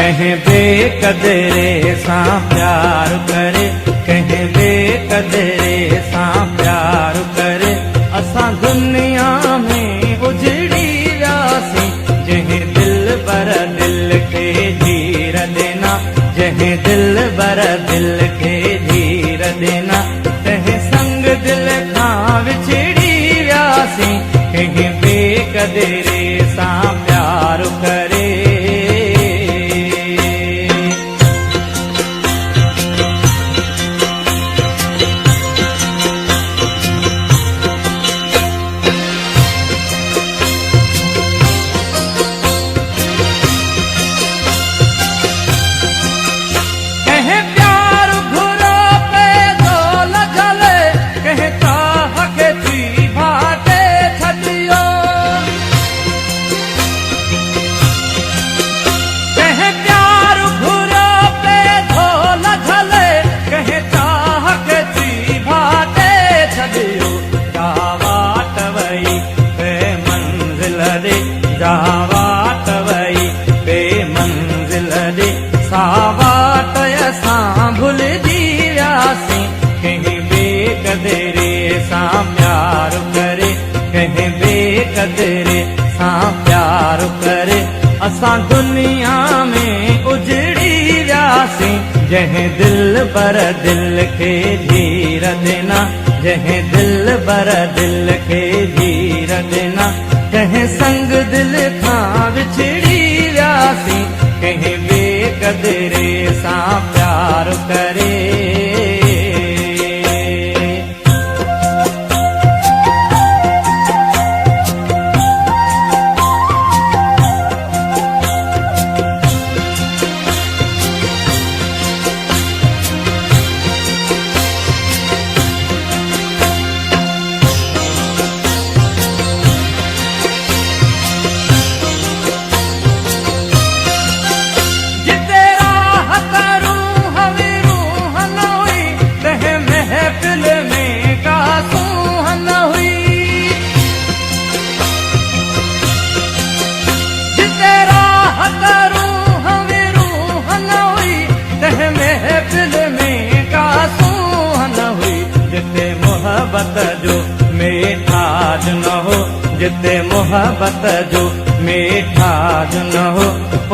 कहें बेकदरे सां प्यार करे, कहें बेकदरे सां प्यार करे। असां दुनिया में उजड़ी वियासीं, जंहिं दिल बर दिल खे धीर देना, जंहिं दिल बर दिल खे धीर देना। तंहिं संग दिल खां विछड़ी वियासीं, कहें बेकदरे सां प्यार करे। जावाट वई बे मंजिल रे, सावाट असां भुलिजी वियासीं, कहें बेकदरे सां प्यार करे, कहें बेकदरे सां प्यार करे। असां दुनिया में उजड़ी वियासीं, जंहिं दिल बर दिल खे धीर देना, जंहिं दिल बर दिल खे धीर देना। कहें संग दिल खां विछड़ी वियासीं, कहें बेकदरे सां प्यार करे। मोहब्बत जो मेठाज न हो, जिते मोहब्बत जो मेठाज न हो,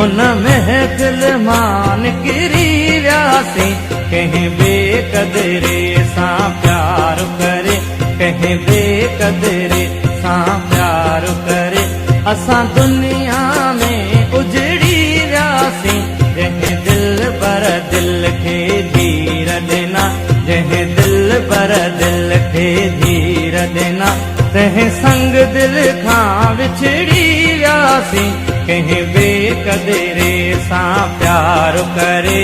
उन महफिल मां निकिरी वियासीं, कहें बेकदरे सां प्यार करे, कहें बेकदरे सां प्यार करे। असां दुनिया में उजड़ी वियासीं, जंहिं दिल बर दिल खे धीर देना, जंहिं दिल बर दिल खे धीर देना। तंहिं संग दिल खां विछड़ी वियासीं, कहें बेकदरे सां प्यार करे।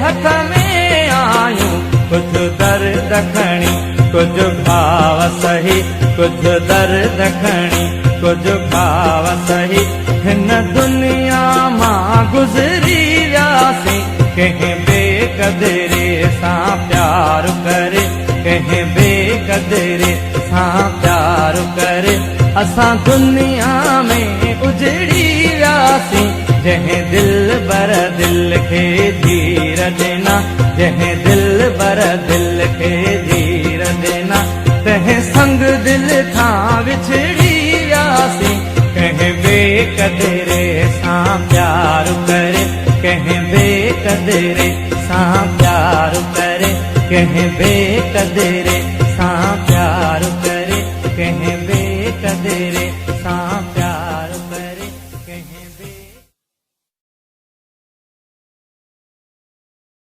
हथ में आयूं कुछ दर्द खणी, कुछ भाव सही, कुछ दर्द खणी, कुछ भाव सही। हिन दुनिया मां गुज़री वियासीं, कहें बेकदरे सां प्यार करे, कहें बेकदरे सां प्यार करे। असां दुनिया में उजड़ी वियासीं, जंहिं दिल बर दिल खे धीर देना, जंहिं दिल बर दिल खे धीर देना। तंहिं संग दिल खां विछड़ी वियासीं, कहें बेकदरे सां प्यार करे, कहें बेकदरे सां प्यार करे, कहें बेकदरे सां प्यार करे, कहें बेकदरे सां प्यार करे, कहें बे